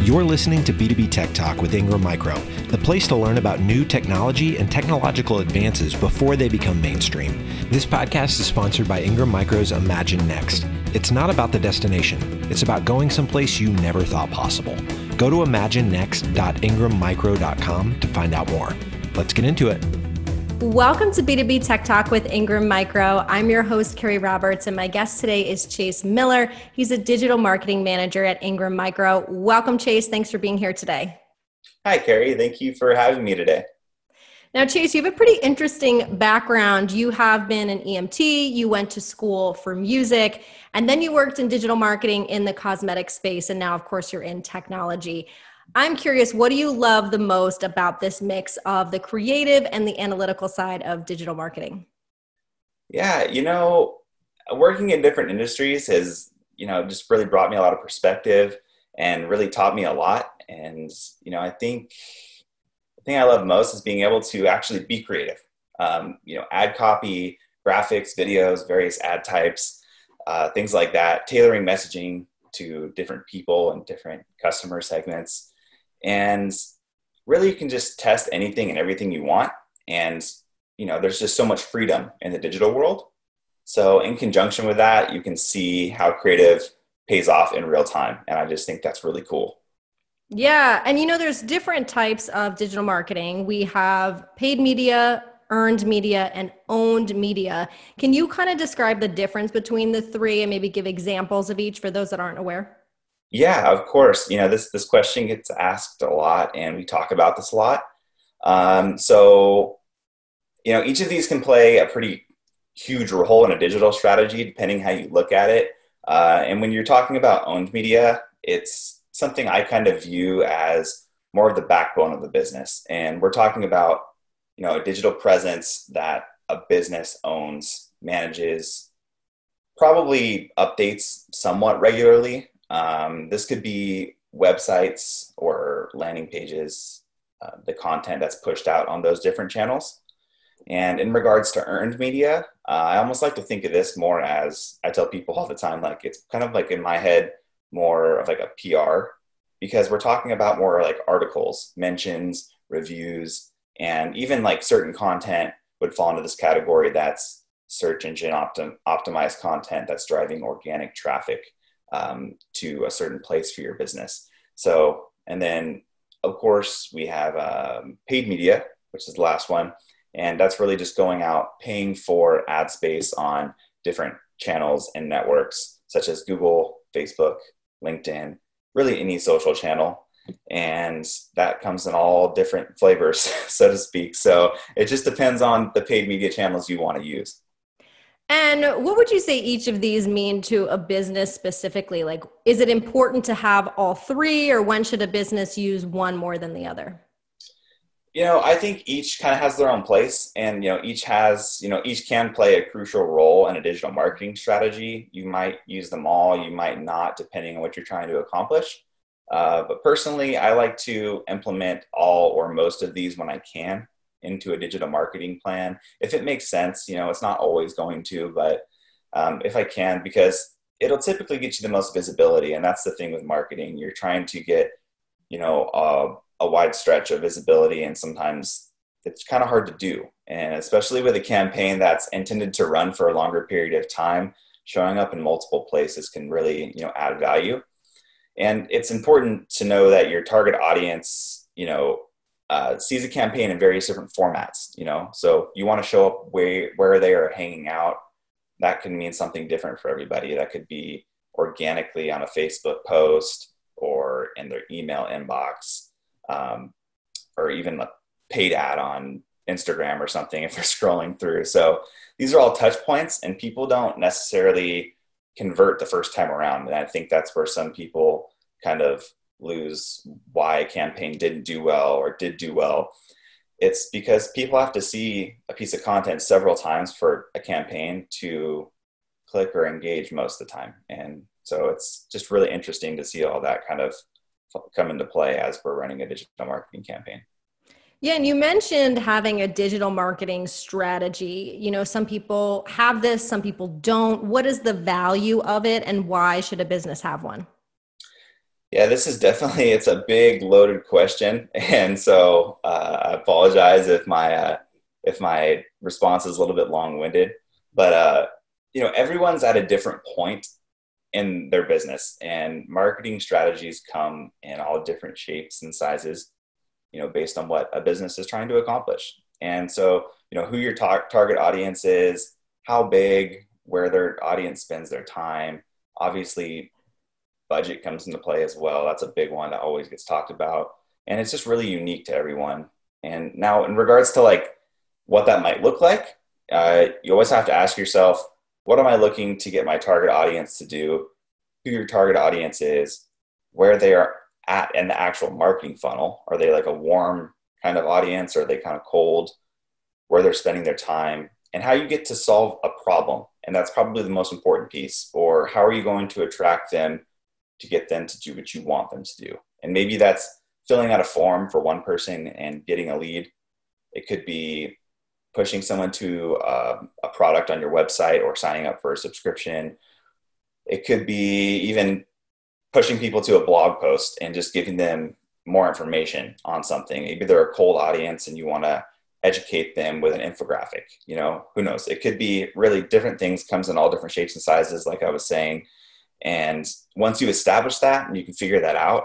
You're listening to B2B Tech Talk with Ingram Micro, the place to learn about new technology and technological advances before they become mainstream. This podcast is sponsored by Ingram Micro's Imagine Next. It's not about the destination. It's about going someplace you never thought possible. Go to imaginenext.ingrammicro.com to find out more. Let's get into it. Welcome to B2B Tech Talk with Ingram Micro. I'm your host, Keri Roberts, and my guest today is Chase Miller. He's a digital marketing manager at Ingram Micro. Welcome, Chase. Thanks for being here today. Hi, Keri. Thank you for having me today. Now, Chase, you have a pretty interesting background. You have been an EMT, you went to school for music, and then you worked in digital marketing in the cosmetic space, and now, of course, you're in technology. I'm curious, what do you love the most about this mix of the creative and the analytical side of digital marketing? Yeah, working in different industries has, just really brought me a lot of perspective and really taught me a lot. And, I think the thing I love most is being able to actually be creative. Ad copy, graphics, videos, various ad types, things like that, tailoring messaging to different people and different customer segments. And really you can just test anything and everything you want. And, there's just so much freedom in the digital world. So in conjunction with that, you can see how creative pays off in real time. And I just think that's really cool. Yeah. And, there's different types of digital marketing. We have paid media, earned media, and owned media. Can you kind of describe the difference between the three and maybe give examples of each for those that aren't aware? Yeah, of course. This question gets asked a lot, and we talk about this a lot. Each of these can play a pretty huge role in a digital strategy, depending how you look at it. And when you're talking about owned media, it's something I kind of view as more of the backbone of the business. And we're talking about, a digital presence that a business owns, manages, probably updates somewhat regularly. This could be websites or landing pages, the content that's pushed out on those different channels. And in regards to earned media, I almost like to think of this more as, I tell people all the time, like it's kind of like in my head, more of like a PR, because we're talking about more like articles, mentions, reviews, and even like certain content would fall into this category that's search engine optimized content that's driving organic traffic to a certain place for your business. So, and then of course we have paid media, which is the last one. And that's really just going out, paying for ad space on different channels and networks, such as Google, Facebook, LinkedIn, really any social channel. And that comes in all different flavors, so to speak. So it just depends on the paid media channels you want to use. And what would you say each of these mean to a business specifically? Like, is it important to have all three, or when should a business use one more than the other? I think each kind of has their own place, and, each can play a crucial role in a digital marketing strategy. You might use them all, you might not, depending on what you're trying to accomplish. But personally, I like to implement all or most of these when I can into a digital marketing plan. If it makes sense, it's not always going to, but if I can, because it'll typically get you the most visibility. And that's the thing with marketing. You're trying to get, a wide stretch of visibility, and sometimes it's kind of hard to do. And especially with a campaign that's intended to run for a longer period of time, showing up in multiple places can really, add value. And it's important to know that your target audience, sees a campaign in various different formats, so you want to show up where they are hanging out. That can mean something different for everybody. That could be organically on a Facebook post or in their email inbox, or even a paid ad on Instagram or something if they're scrolling through. So these are all touch points, and people don't necessarily convert the first time around. And I think that's where some people kind of lose why a campaign didn't do well or did do well. It's because people have to see a piece of content several times for a campaign to click or engage most of the time. And so it's just really interesting to see all that kind of come into play as we're running a digital marketing campaign. Yeah, and you mentioned having a digital marketing strategy. Some people have this, some people don't. What is the value of it, and why should a business have one? Yeah, this is definitely, it's a big loaded question. And so I apologize if my response is a little bit long-winded, but everyone's at a different point in their business, and marketing strategies come in all different shapes and sizes, based on what a business is trying to accomplish. And so, who your target audience is, how big, where their audience spends their time. Obviously, budget comes into play as well. That's a big one that always gets talked about. And it's just really unique to everyone. And now, in regards to like what that might look like, you always have to ask yourself, what am I looking to get my target audience to do? Who your target audience is, where they are at in the actual marketing funnel. Are they like a warm kind of audience? Or are they kind of cold? Where they're spending their time, and how you get to solve a problem. And that's probably the most important piece. Or how are you going to attract them to get them to do what you want them to do? And maybe that's filling out a form for one person and getting a lead. It could be pushing someone to a product on your website or signing up for a subscription. It could be even pushing people to a blog post and just giving them more information on something. Maybe they're a cold audience and you want to educate them with an infographic. Who knows? It could be really different things, comes in all different shapes and sizes, like I was saying. And once you establish that and you can figure that out,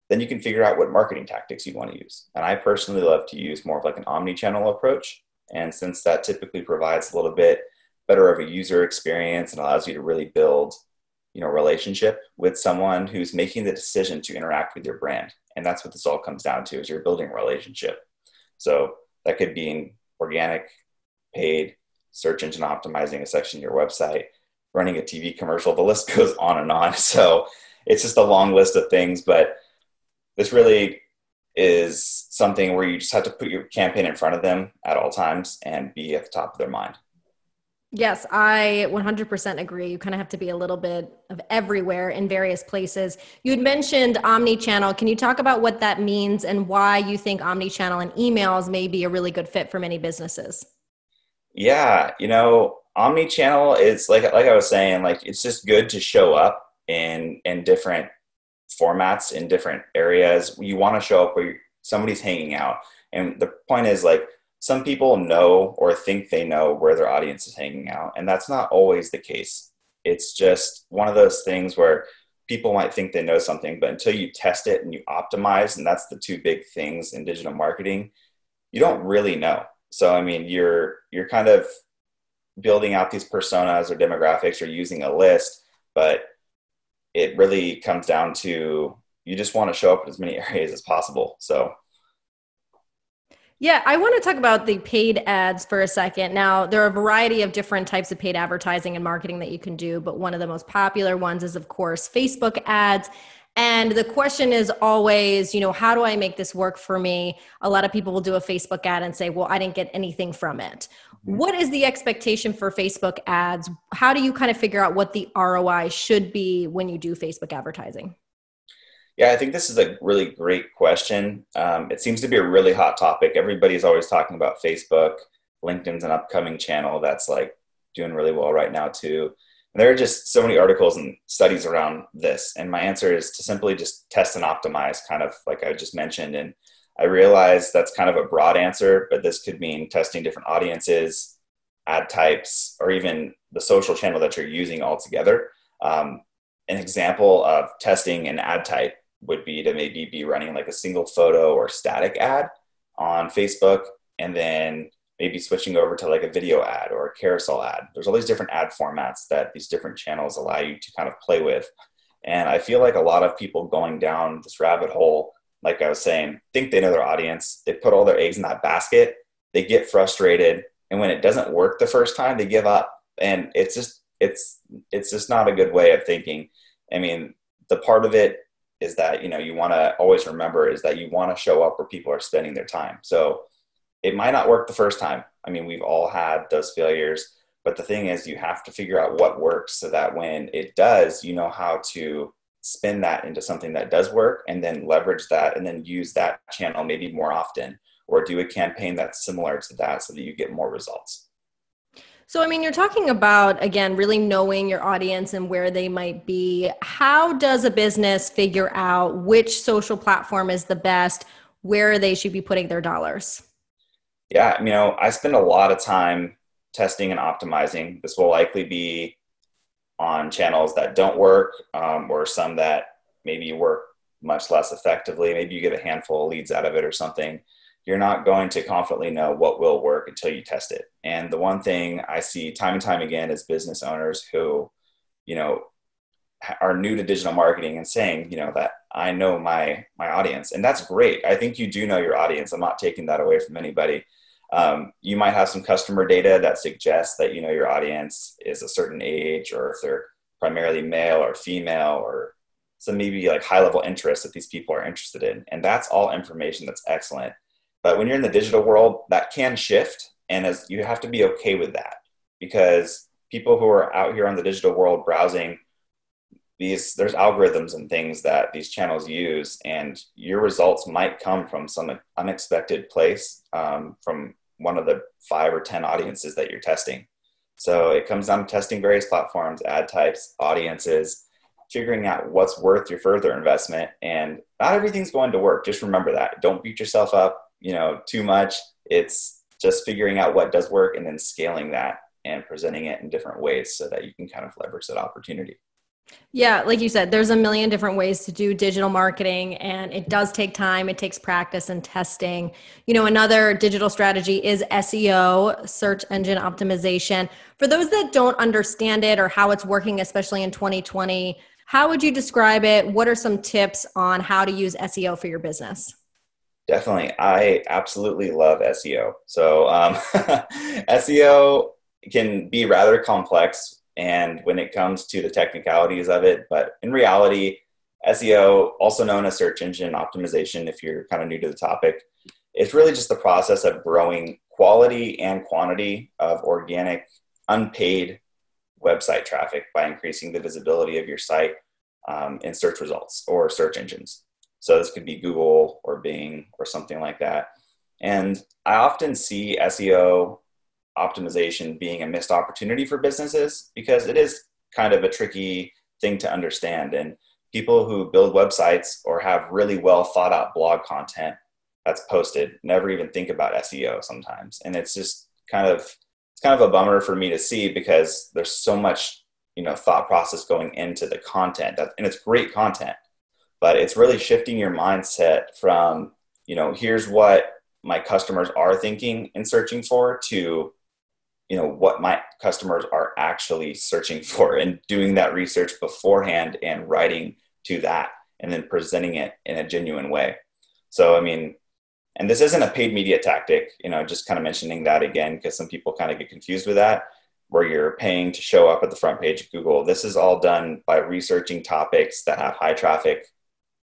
then you can figure out what marketing tactics you want to use. And I personally love to use more of like an omnichannel approach. And since that typically provides a little bit better of a user experience and allows you to really build, relationship with someone who's making the decision to interact with your brand. And that's what this all comes down to, is you're building a relationship. So that could be in organic, paid, search engine optimizing a section of your website, running a TV commercial. The list goes on and on. So it's just a long list of things, but this really is something where you just have to put your campaign in front of them at all times and be at the top of their mind. Yes, I 100% agree. You kind of have to be a little bit of everywhere in various places. You had mentioned omni-channel. Can you talk about what that means and why you think omni-channel and emails may be a really good fit for many businesses? Yeah, omni-channel is like I was saying, like it's just good to show up in different formats, in different areas. You want to show up where somebody's hanging out. And the point is, like, some people know or think they know where their audience is hanging out, and that's not always the case. It's just one of those things where people might think they know something, but until you test it and you optimize, and that's the two big things in digital marketing, you don't really know. So, I mean, you're kind of building out these personas or demographics or using a list, but it really comes down to you just want to show up in as many areas as possible. So yeah, I want to talk about the paid ads for a second. Now, there are a variety of different types of paid advertising and marketing that you can do, but one of the most popular ones is, of course, Facebook ads. And the question is always, how do I make this work for me? A lot of people will do a Facebook ad and say, well, I didn't get anything from it. Mm-hmm. What is the expectation for Facebook ads? How do you kind of figure out what the ROI should be when you do Facebook advertising? Yeah, I think this is a really great question. It seems to be a really hot topic. Everybody's always talking about Facebook. LinkedIn's an upcoming channel that's like doing really well right now too. And there are just so many articles and studies around this. And my answer is to simply just test and optimize, kind of like I just mentioned. And I realize that's kind of a broad answer, but this could mean testing different audiences, ad types, or even the social channel that you're using altogether. An example of testing an ad type would be to maybe be running like a single photo or static ad on Facebook, and then maybe switching over to like a video ad or a carousel ad. There's all these different ad formats that these different channels allow you to kind of play with. And I feel like a lot of people going down this rabbit hole, like I was saying, think they know their audience. They put all their eggs in that basket. They get frustrated. And when it doesn't work the first time, they give up. And it's just not a good way of thinking. I mean, the part of it is that, you want to always remember is that you want to show up where people are spending their time. So it might not work the first time. I mean, we've all had those failures, but the thing is you have to figure out what works so that when it does, you know how to spin that into something that does work and then leverage that and then use that channel maybe more often, or do a campaign that's similar to that so that you get more results. So, I mean, you're talking about, again, really knowing your audience and where they might be. How does a business figure out which social platform is the best, where they should be putting their dollars? Yeah, I spend a lot of time testing and optimizing. This will likely be on channels that don't work, or some that maybe work much less effectively. Maybe you get a handful of leads out of it or something. You're not going to confidently know what will work until you test it. And the one thing I see time and time again is business owners who, are new to digital marketing and saying, that I know my audience. And that's great. I think you do know your audience. I'm not taking that away from anybody. You might have some customer data that suggests that, your audience is a certain age, or if they're primarily male or female, or some maybe like high level interests that these people are interested in. And that's all information that's excellent. But when you're in the digital world, that can shift. And as you have to be okay with that, because people who are out here on the digital world browsing there's algorithms and things that these channels use, and your results might come from some unexpected place, from one of the 5 or 10 audiences that you're testing. So it comes down to testing various platforms, ad types, audiences, figuring out what's worth your further investment. And not everything's going to work. Just remember that. Don't beat yourself up, too much. It's just figuring out what does work and then scaling that and presenting it in different ways so that you can kind of leverage that opportunity. Yeah, like you said, there's a million different ways to do digital marketing, and it does take time. It takes practice and testing. Another digital strategy is SEO, search engine optimization. For those that don't understand it or how it's working, especially in 2020, how would you describe it? What are some tips on how to use SEO for your business? Definitely. I absolutely love SEO. So SEO can be rather complex, and when it comes to the technicalities of it, but in reality, SEO, also known as search engine optimization, if you're kind of new to the topic, it's really just the process of growing quality and quantity of organic, unpaid website traffic by increasing the visibility of your site in search results or search engines. So this could be Google or Bing or something like that. And I often see SEO optimization being a missed opportunity for businesses, because it is kind of a tricky thing to understand. And people who build websites or have really well thought out blog content that's posted never even think about SEO sometimes. And it's just kind of a bummer for me to see, because there's so much, thought process going into the content, and it's great content, but it's really shifting your mindset from, here's what my customers are thinking and searching for, to what my customers are actually searching for, and doing that research beforehand and writing to that and then presenting it in a genuine way. So, and this isn't a paid media tactic, just kind of mentioning that again, because some people kind of get confused with that, where you're paying to show up at the front page of Google. This is all done by researching topics that have high traffic,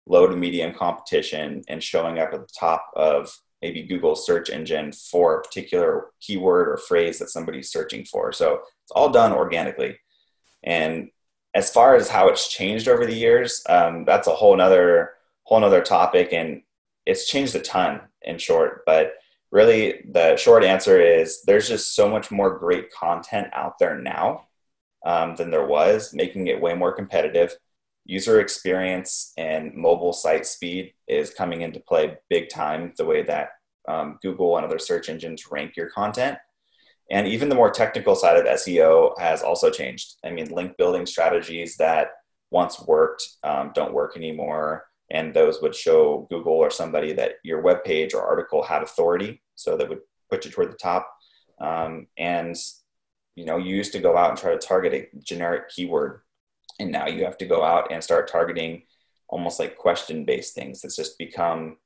low to medium competition, and showing up at the top of maybe Google search engine for a particular keyword or phrase that somebody's searching for. So it's all done organically. And as far as how it's changed over the years, that's a whole nother topic, and it's changed a ton, in short. But really, the short answer is there's just so much more great content out there now than there was, making it way more competitive. User experience and mobile site speed is coming into play big time, the way that Google and other search engines rank your content. And even the more technical side of SEO has also changed. Link building strategies that once worked don't work anymore. And those would show Google or somebody that your web page or article had authority, so that would put you toward the top. And you used to go out and try to target a generic keyword. And now you have to go out and start targeting almost like question-based things that's just become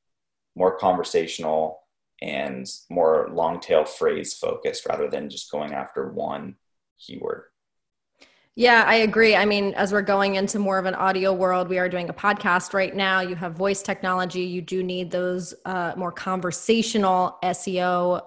more conversational and more long-tail phrase focused, rather than just going after one keyword. Yeah, I agree. As we're going into more of an audio world, we are doing a podcast right now. You have voice technology. You do need those more conversational SEO,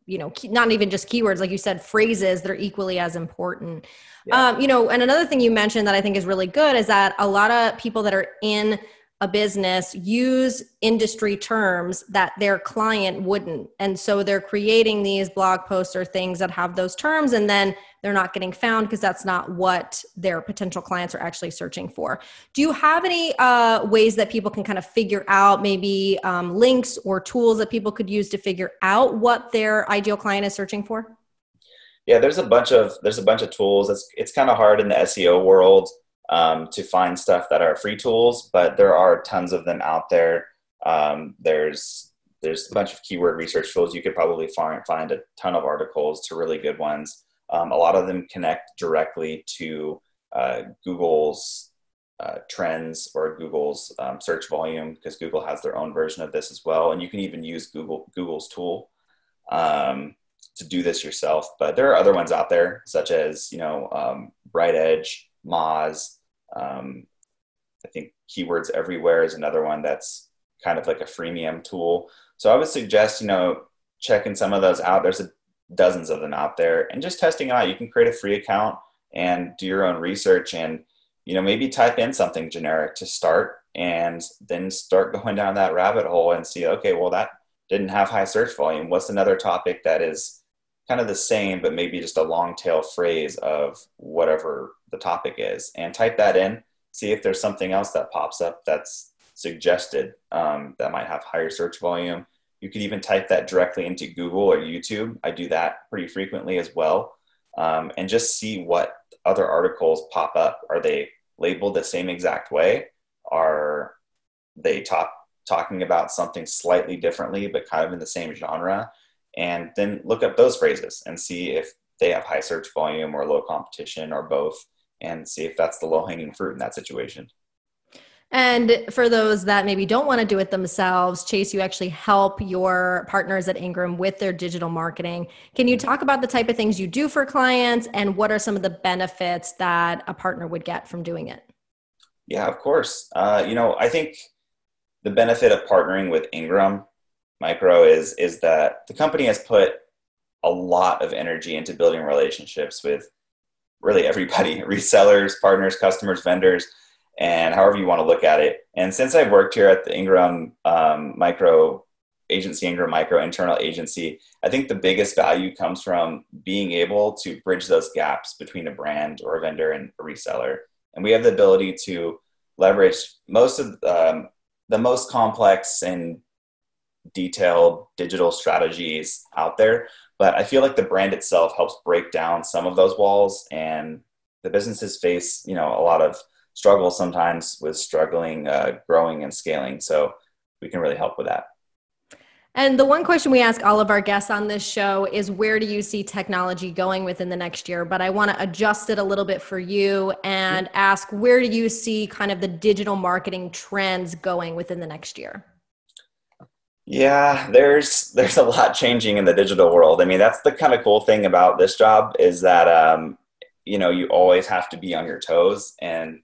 not even just keywords, like you said, phrases that are equally as important. Yeah. And another thing you mentioned that I think is really good is that a lot of people that are in a business use industry terms that their client wouldn't. And so they're creating these blog posts or things that have those terms, and then they're not getting found because that's not what their potential clients are actually searching for. Do you have any ways that people can kind of figure out, maybe links or tools that people could use to figure out what their ideal client is searching for? Yeah, there's a bunch of tools. It's kind of hard in the SEO world to find stuff that are free tools, but there are tons of them out there. There's a bunch of keyword research tools. You could probably find a ton of articles to really good ones. A lot of them connect directly to Google's trends or Google's search volume, because Google has their own version of this as well. And you can even use Google's tool to do this yourself. But there are other ones out there, such as Brightedge, Moz. I think Keywords Everywhere is another one that's kind of like a freemium tool. So I would suggest, checking some of those out. There's dozens of them out there, and just testing out. You can create a free account and do your own research, and maybe type in something generic to start, and then start going down that rabbit hole and see, okay, well, that didn't have high search volume. What's another topic that is kind of the same, but maybe just a long tail phrase of whatever the topic is, and type that in, see if there's something else that pops up that's suggested that might have higher search volume. You could even type that directly into Google or YouTube. I do that pretty frequently as well. And just see what other articles pop up. Are they labeled the same exact way? Are they talking about something slightly differently, but kind of in the same genre? And then look up those phrases and see if they have high search volume or low competition or both, and see if that's the low-hanging fruit in that situation. And for those that maybe don't want to do it themselves, Chase, you actually help your partners at Ingram with their digital marketing. Can you talk about the type of things you do for clients, and what are some of the benefits that a partner would get from doing it? Yeah, of course. I think the benefit of partnering with Ingram Micro is that the company has put a lot of energy into building relationships with really everybody: resellers, partners, customers, vendors, and however you want to look at it. And since I've worked here at the Ingram Micro agency, Ingram Micro internal agency, I think the biggest value comes from being able to bridge those gaps between a brand or a vendor and a reseller. And we have the ability to leverage most of the most complex and detailed digital strategies out there. But I feel like the brand itself helps break down some of those walls, and the businesses face, a lot of struggle sometimes with growing and scaling. So we can really help with that. And the one question we ask all of our guests on this show is, where do you see technology going within the next year? But I want to adjust it a little bit for you and ask, where do you see kind of the digital marketing trends going within the next year? Yeah, there's a lot changing in the digital world. I mean, that's the kind of cool thing about this job, is that, you always have to be on your toes. And,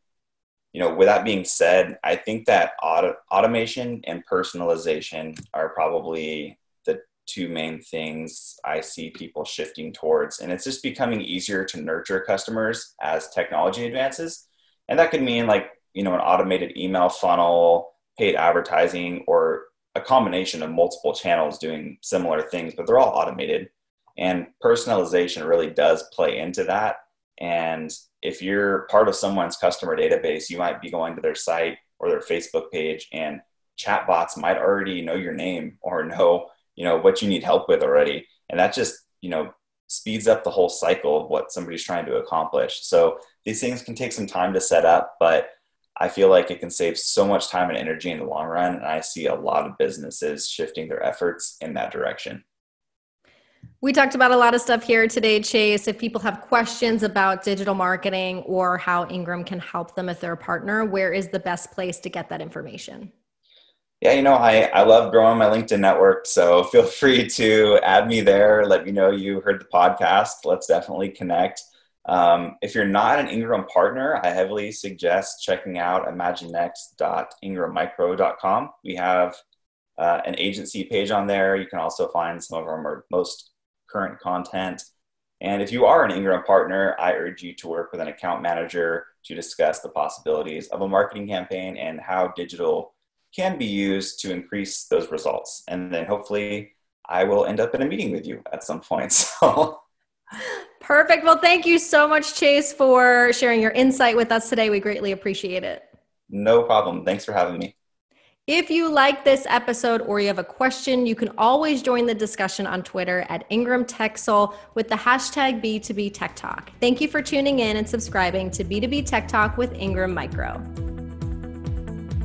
with that being said, I think that automation and personalization are probably the two main things I see people shifting towards. And it's just becoming easier to nurture customers as technology advances. And that could mean an automated email funnel, paid advertising, or a combination of multiple channels doing similar things, but they're all automated. And personalization really does play into that. And if you're part of someone's customer database, you might be going to their site or their Facebook page, and chatbots might already know your name or know, what you need help with already. And that just, speeds up the whole cycle of what somebody's trying to accomplish. So these things can take some time to set up, but I feel like it can save so much time and energy in the long run. And I see a lot of businesses shifting their efforts in that direction. We talked about a lot of stuff here today, Chase. If people have questions about digital marketing or how Ingram can help them if they're a partner, where is the best place to get that information? Yeah, I love growing my LinkedIn network. So feel free to add me there. Let me know you heard the podcast. Let's definitely connect. If you're not an Ingram partner, I heavily suggest checking out imaginenext.ingrammicro.com. We have an agency page on there. You can also find some of our most current content. And if you are an Ingram partner, I urge you to work with an account manager to discuss the possibilities of a marketing campaign and how digital can be used to increase those results. And then hopefully I will end up in a meeting with you at some point. So perfect. Well, thank you so much, Chase, for sharing your insight with us today. We greatly appreciate it. No problem. Thanks for having me. If you like this episode or you have a question, you can always join the discussion on Twitter at Ingram TechSoul with the hashtag B2B Tech Talk. Thank you for tuning in and subscribing to B2B Tech Talk with Ingram Micro.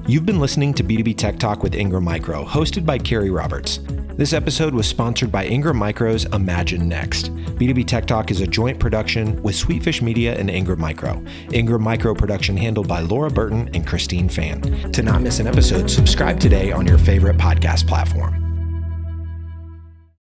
You've been listening to B2B Tech Talk with Ingram Micro, hosted by Keri Roberts. This episode was sponsored by Ingram Micro's Imagine Next. B2B Tech Talk is a joint production with Sweetfish Media and Ingram Micro. Ingram Micro production handled by Laura Burton and Christine Fan. To not miss an episode, subscribe today on your favorite podcast platform.